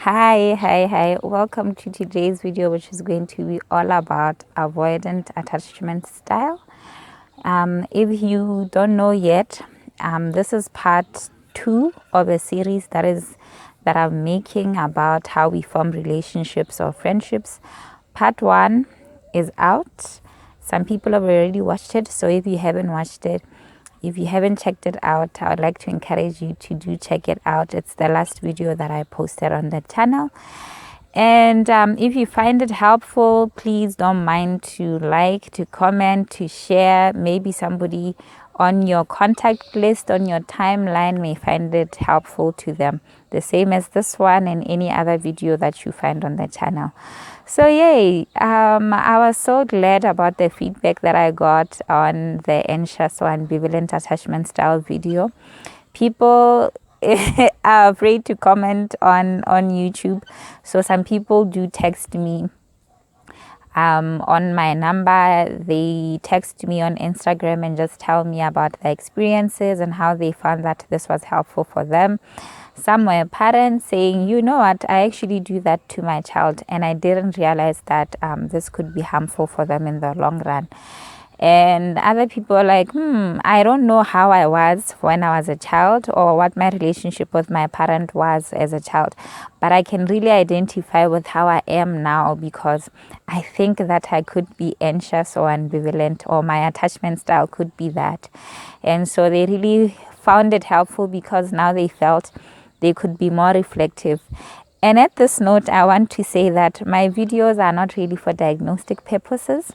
Hi. Welcome to today's video, which is going to be all about avoidant attachment style. If you don't know yet, this is part 2 of a series that I'm making about how we form relationships or friendships. Part 1 is out. Some people have already watched it, so if you haven't watched it, if you haven't checked it out, I would like to encourage you to do check it out. It's the last video that I posted on the channel. And if you find it helpful, please don't mind to like, to comment, to share. Maybe somebody on your contact list, on your timeline may find it helpful to them. The same as this one and any other video that you find on the channel. So yay, I was so glad about the feedback that I got on the anxious or ambivalent attachment style video. People are afraid to comment on YouTube. So some people do text me on my number. They text me on Instagram and just tell me about their experiences and how they found that this was helpful for them. Some were parents saying, you know what, I actually do that to my child and I didn't realize that this could be harmful for them in the long run. And other people are like, I don't know how I was when I was a child or what my relationship with my parent was as a child, but I can really identify with how I am now because I think that I could be anxious or ambivalent, or my attachment style could be that. And so they really found it helpful because now they felt they could be more reflective. And at this note, I want to say that my videos are not really for diagnostic purposes.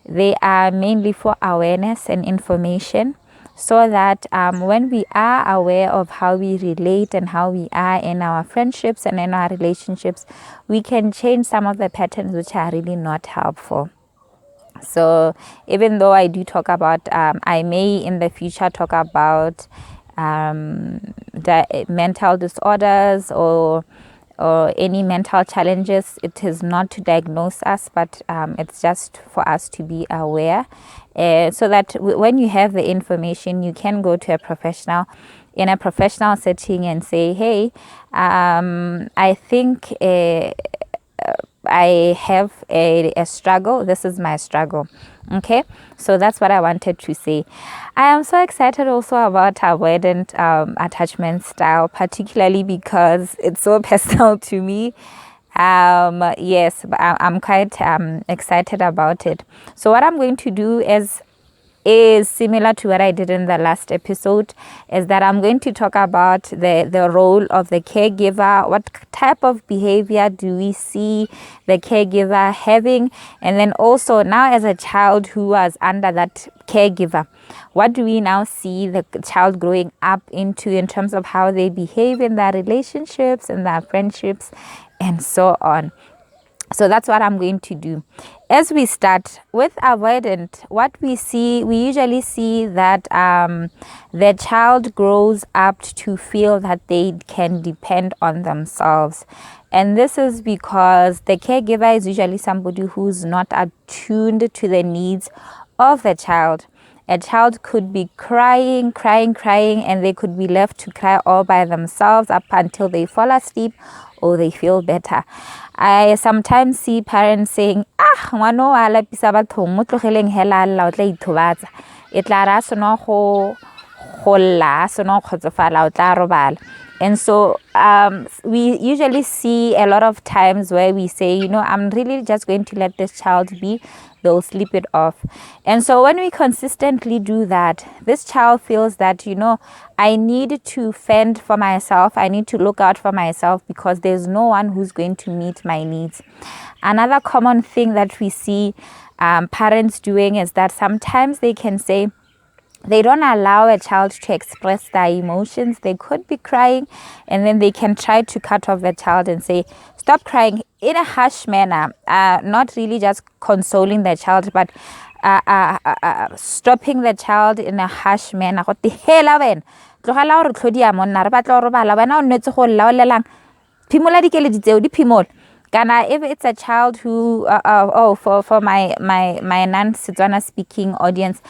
They are mainly for awareness and information, so that when we are aware of how we relate and how we are in our friendships and in our relationships, we can change some of the patterns which are really not helpful. So even though I do talk about, I may in the future talk about the mental disorders or any mental challenges, it is not to diagnose us, but it's just for us to be aware, so that when you have the information, you can go to a professional in a professional setting and say, hey, I think I have a struggle. This is my struggle. Okay, so that's what I wanted to say. I am so excited also about avoidant attachment style, particularly because it's so personal to me. Yes, but I'm quite excited about it. So what I'm going to do is similar to what I did in the last episode, is that I'm going to talk about the role of the caregiver. What type of behavior do we see the caregiver having? And then also now as a child who was under that caregiver, what do we now see the child growing up into in terms of how they behave in their relationships and their friendships and so on. So that's what I'm going to do. As we start with avoidant, what we usually see that the child grows up to feel that they can depend on themselves. And this is because the caregiver is usually somebody who's not attuned to the needs of the child. A child could be crying, and they could be left to cry all by themselves up until they fall asleep or they feel better. I sometimes see parents saying, ngwana wa lapisa bathong mo tlogeleng hela alla o tla ithobatsa. E tla ra sono go lla, sono khotsofala o tla robala. And so we usually see a lot of times where we say, I'm really just going to let this child be. They'll sleep it off. And so when we consistently do that, this child feels that, I need to fend for myself. I need to look out for myself because there's no one who's going to meet my needs. Another common thing that we see parents doing is that sometimes they can say, they don't allow a child to express their emotions. They could be crying, and then they can try to cut off the child and say, stop crying, in a harsh manner, not really just consoling the child, but stopping the child in a harsh manner. If it's a child who, for my non-Setswana speaking audience,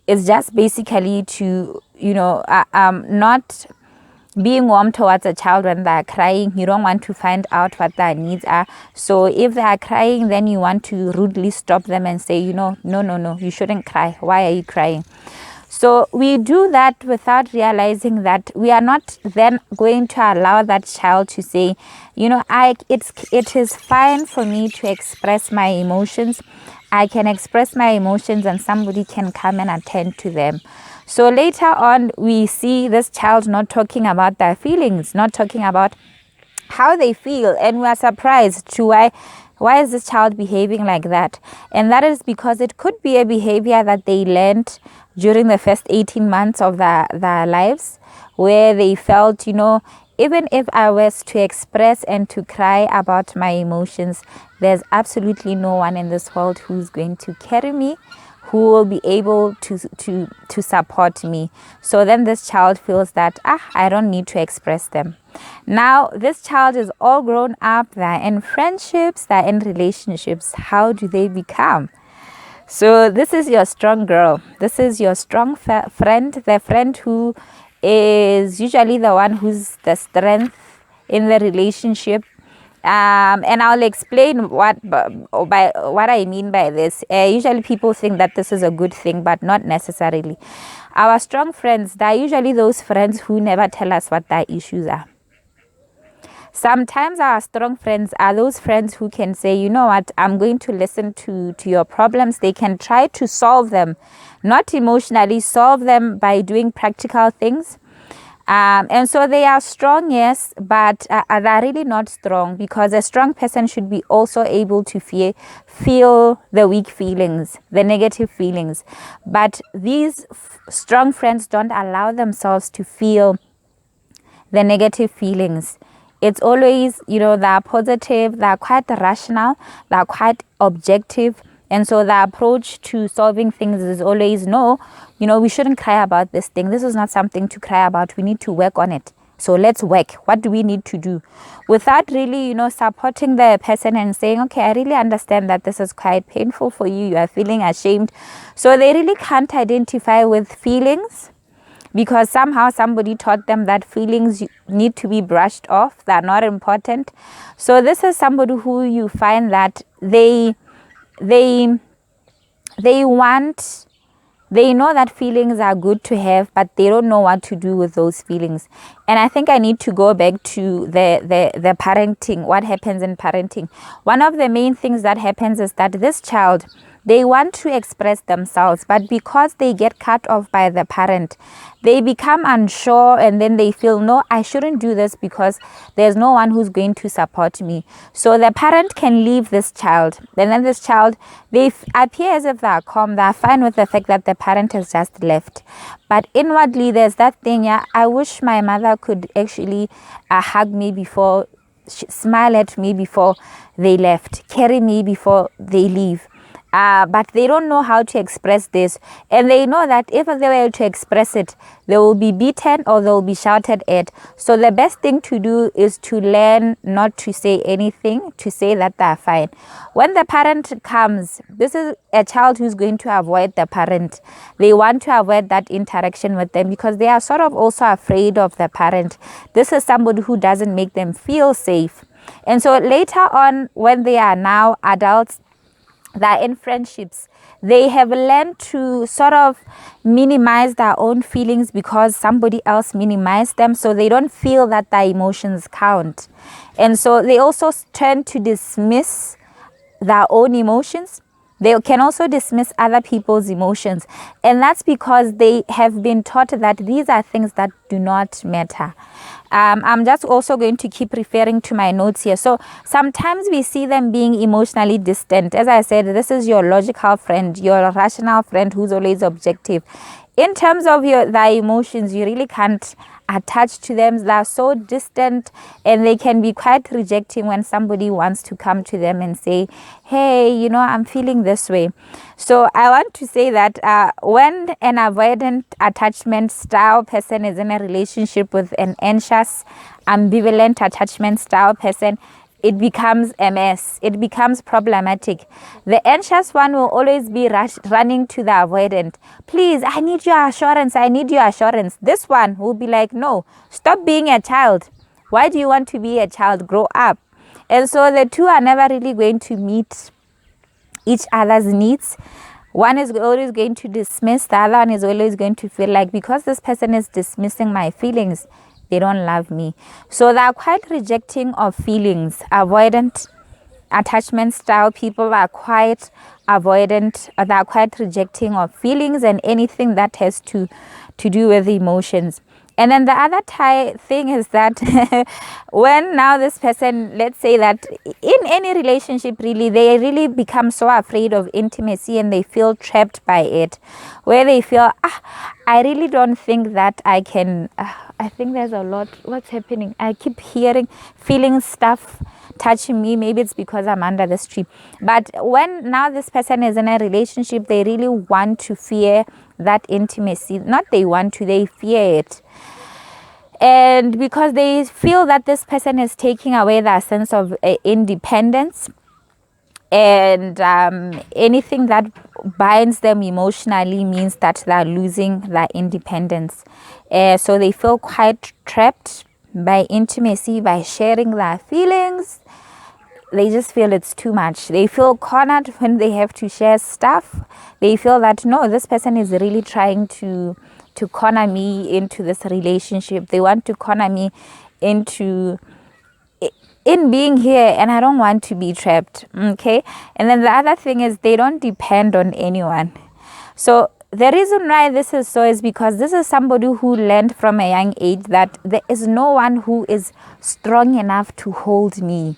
is just basically to, not being warm towards a child when they're crying. You don't want to find out what their needs are. So if they are crying, then you want to rudely stop them and say, no, you shouldn't cry. Why are you crying? So we do that without realizing that we are not then going to allow that child to say, it is fine for me to express my emotions. I can express my emotions and somebody can come and attend to them. So later on, we see this child not talking about their feelings, not talking about how they feel, and we are surprised to why is this child behaving like that? And that is because it could be a behavior that they learned during the first 18 months of their lives, where they felt, even if I was to express and to cry about my emotions, there's absolutely no one in this world who's going to carry me, who will be able to support me. So then this child feels that, I don't need to express them. Now, this child is all grown up, they're in friendships, they're in relationships. How do they become? So this is your strong girl. This is your strong friend, the friend who is usually the one who's the strength in the relationship. And I'll explain what I mean by this. Usually people think that this is a good thing, but not necessarily. Our strong friends, they're usually those friends who never tell us what their issues are. Sometimes our strong friends are those friends who can say, you know what, I'm going to listen to your problems. They can try to solve them, not emotionally, solve them by doing practical things. And so they are strong, yes, but they're really not strong, because a strong person should be also able to feel the weak feelings, the negative feelings. But these strong friends don't allow themselves to feel the negative feelings. It's always, they're positive, they're quite rational, they're quite objective. And so the approach to solving things is always, we shouldn't cry about this thing. This is not something to cry about. We need to work on it. So let's work. What do we need to do? Without really, supporting the person and saying, okay, I really understand that this is quite painful for you. You are feeling ashamed. So they really can't identify with feelings, because somehow somebody taught them that feelings need to be brushed off. They're not important. So this is somebody who you find that they know that feelings are good to have, but they don't know what to do with those feelings. And I think I need to go back to the parenting, what happens in parenting. One of the main things that happens is that this child, they want to express themselves, but because they get cut off by the parent, they become unsure, and then they feel, no, I shouldn't do this because there's no one who's going to support me. So the parent can leave this child, and then this child, they appear as if they're calm, they're fine with the fact that the parent has just left. But inwardly, there's that thing, I wish my mother could actually hug me before, smile at me before they left, carry me before they leave. But they don't know how to express this, and they know that if they were to express it, they will be beaten or they will be shouted at. So the best thing to do is to learn not to say anything, to say that they're fine. When the parent comes, this is a child who's going to avoid the parent. They want to avoid that interaction with them because they are sort of also afraid of the parent. This is somebody who doesn't make them feel safe. And so later on, when they are now adults, they're in friendships, they have learned to sort of minimize their own feelings because somebody else minimized them, so they don't feel that their emotions count. And so they also tend to dismiss their own emotions. They can also dismiss other people's emotions. And that's because they have been taught that these are things that do not matter. I'm just also going to keep referring to my notes here. So sometimes we see them being emotionally distant. As I said, this is your logical friend, your rational friend who's always objective. In terms of their emotions, you really can't attach to them. They're so distant, and they can be quite rejecting when somebody wants to come to them and say, hey, I'm feeling this way. So I want to say that when an avoidant attachment style person is in a relationship with an anxious, ambivalent attachment style person, it becomes a mess. It becomes problematic. The anxious one will always be running to the avoidant. Please, I need your assurance. I need your assurance. This one will be like, no, stop being a child. Why do you want to be a child? Grow up. And so the two are never really going to meet each other's needs. One is always going to dismiss, the other one is always going to feel like, because this person is dismissing my feelings, they don't love me. So they are quite rejecting of feelings. Avoidant attachment style people are quite avoidant. They are quite rejecting of feelings and anything that has to do with emotions. And then the other thing is that when now this person, let's say that in any relationship really, they really become so afraid of intimacy and they feel trapped by it, where they feel, I really don't think that I can, I think there's a lot, what's happening? I keep feeling stuff touching me. Maybe it's because I'm under this tree. But when now this person is in a relationship, they really want to fear that intimacy. Not they want to, they fear it. And because they feel that this person is taking away their sense of independence, and anything that binds them emotionally means that they're losing their independence. So they feel quite trapped by intimacy, by sharing their feelings. They just feel it's too much. They feel cornered when they have to share stuff. They feel that, no, this person is really trying to corner me into this relationship. They want to corner me in being here, and I don't want to be trapped. Okay. And then the other thing is they don't depend on anyone. So the reason why this is so is because this is somebody who learned from a young age that there is no one who is strong enough to hold me.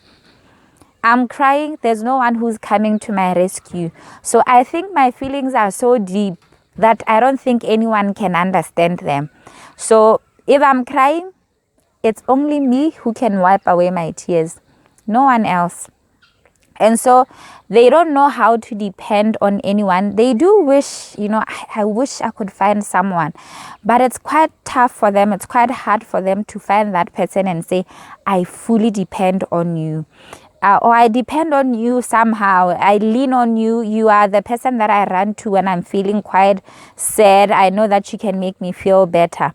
I'm crying, there's no one who's coming to my rescue. So I think my feelings are so deep that I don't think anyone can understand them. So if I'm crying, it's only me who can wipe away my tears, no one else. And so they don't know how to depend on anyone. They do wish, I wish I could find someone, but it's quite tough for them. It's quite hard for them to find that person and say, I fully depend on you. Or I depend on you somehow. I lean on you. You are the person that I run to when I'm feeling quite sad. I know that you can make me feel better.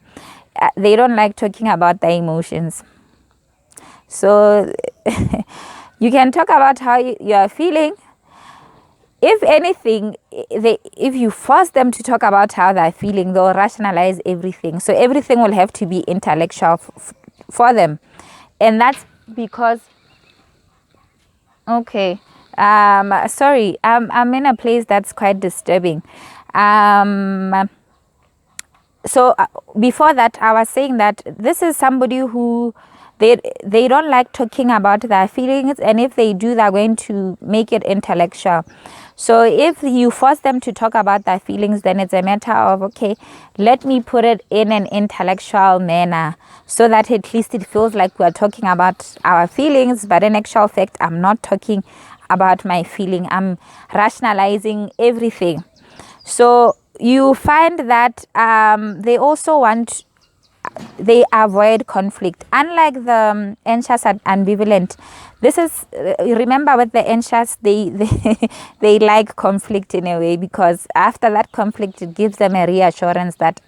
They don't like talking about their emotions. So you can talk about how you are feeling. If anything, if you force them to talk about how they're feeling, they'll rationalize everything. So everything will have to be intellectual for them. And that's because... Okay. Sorry. I'm in a place that's quite disturbing. So before that, I was saying that this is somebody who they don't like talking about their feelings, and if they do, they're going to make it intellectual. So if you force them to talk about their feelings, then it's a matter of, okay, let me put it in an intellectual manner so that at least it feels like we're talking about our feelings, but in actual fact, I'm not talking about my feeling. I'm rationalizing everything. So you find that they also they avoid conflict. Unlike the anxious and ambivalent, this is, remember with the anxious, they like conflict in a way, because after that conflict, it gives them a reassurance that,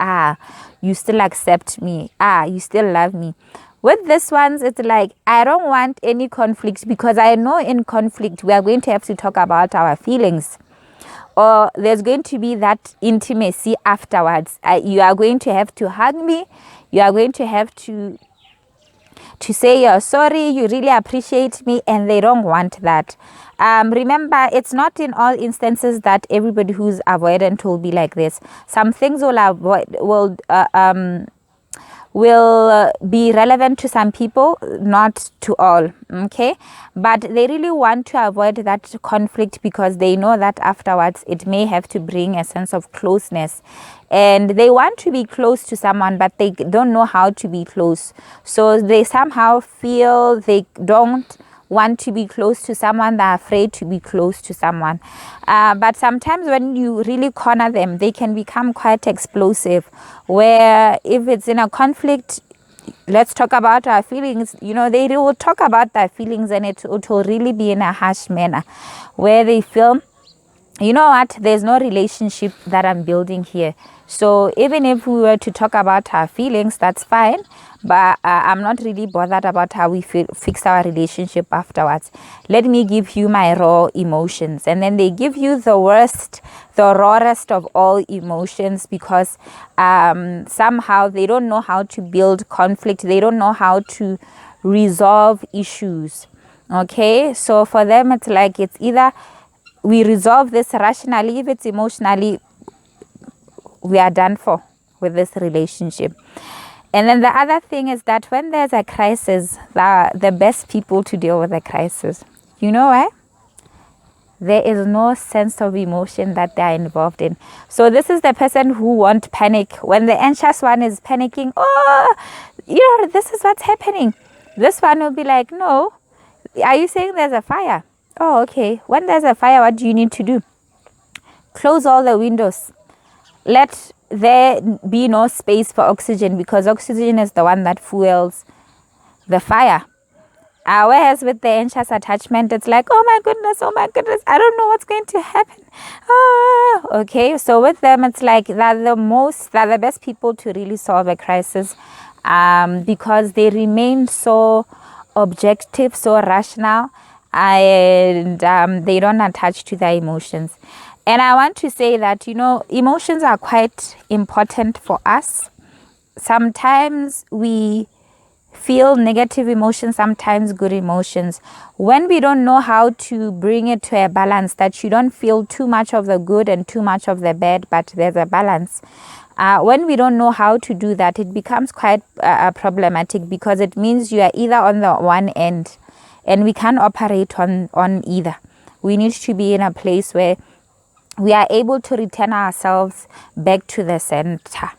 you still accept me, you still love me. With this ones, it's like, I don't want any conflict, because I know in conflict, we are going to have to talk about our feelings. Or there's going to be that intimacy afterwards. You are going to have to hug me. You are going to have to say you're sorry, you really appreciate me, and they don't want that. Remember, it's not in all instances that everybody who's avoidant will be like this. Some things will be relevant to some people, not to all, okay? But they really want to avoid that conflict because they know that afterwards it may have to bring a sense of closeness. And they want to be close to someone, but they don't know how to be close. So they somehow feel they don't want to be close to someone, they're afraid to be close to someone. But sometimes when you really corner them, they can become quite explosive, where if it's in a conflict, let's talk about our feelings. They will talk about their feelings, and it will really be in a harsh manner where they feel, you know what, there's no relationship that I'm building here. So even if we were to talk about our feelings, that's fine, but I'm not really bothered about how we fix our relationship afterwards. Let me give you my raw emotions. And then they give you the worst, the rawest of all emotions, because somehow they don't know how to build conflict. They don't know how to resolve issues. Okay, so for them it's like, it's either we resolve this rationally. If it's emotionally, we are done for with this relationship. And then the other thing is that when there's a crisis, the best people to deal with a crisis, you know why? There is no sense of emotion that they are involved in. So this is the person who won't panic. When the anxious one is panicking, this is what's happening. This one will be like, no, are you saying there's a fire? Oh, okay. When there's a fire, what do you need to do? Close all the windows. Let there be no space for oxygen, because oxygen is the one that fuels the fire. Whereas with the anxious attachment, it's like, oh my goodness, I don't know what's going to happen. Okay, so with them, it's like they're the best people to really solve a crisis, because they remain so objective, so rational, and they don't attach to their emotions. And I want to say that, emotions are quite important for us. Sometimes we feel negative emotions, sometimes good emotions. When we don't know how to bring it to a balance, that you don't feel too much of the good and too much of the bad, but there's a balance. When we don't know how to do that, it becomes quite problematic, because it means you are either on the one end, and we can't operate on either. We need to be in a place where we are able to return ourselves back to the center.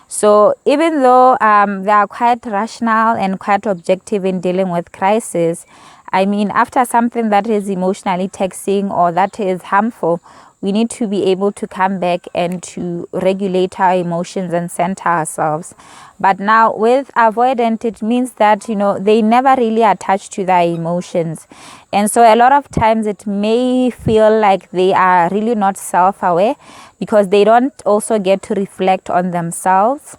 So even though they are quite rational and quite objective in dealing with crisis, I mean, after something that is emotionally taxing or that is harmful, we need to be able to come back and to regulate our emotions and center ourselves. But now with avoidant, it means that, they never really attach to their emotions. And so a lot of times it may feel like they are really not self-aware, because they don't also get to reflect on themselves,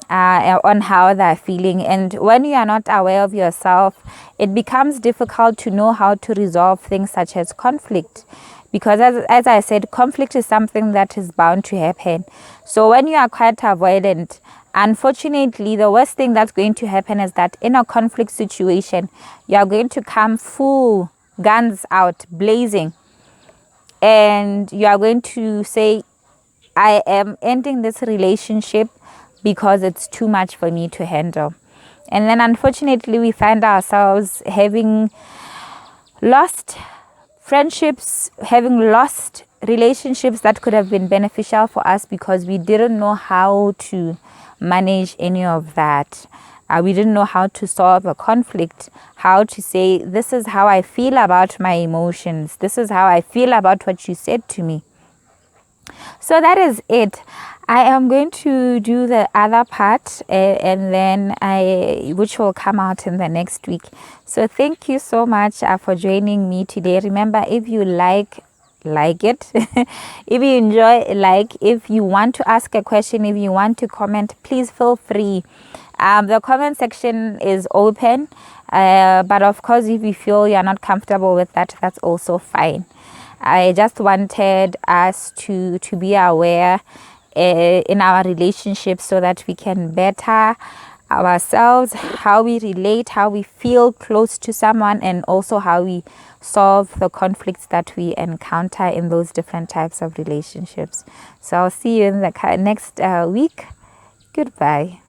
on how they're feeling. And when you are not aware of yourself, it becomes difficult to know how to resolve things such as conflict. Because as I said, conflict is something that is bound to happen. So when you are quite avoidant, unfortunately, the worst thing that's going to happen is that in a conflict situation, you are going to come full guns out, blazing. And you are going to say, I am ending this relationship because it's too much for me to handle. And then unfortunately, we find ourselves having lost friendships, having lost relationships that could have been beneficial for us, because we didn't know how to manage any of that. We didn't know how to solve a conflict, how to say, this is how I feel about my emotions. This is how I feel about what you said to me. So that is it. I am going to do the other part, and then which will come out in the next week. So thank you so much for joining me today. Remember, if you like it, if you enjoy, if you want to ask a question, if you want to comment, please feel free. The comment section is open, but of course, if you feel you're not comfortable with that, that's also fine. I just wanted us to be aware in our relationships, so that we can better ourselves, how we relate, how we feel close to someone, and also how we solve the conflicts that we encounter in those different types of relationships. So I'll see you in the next week. Goodbye.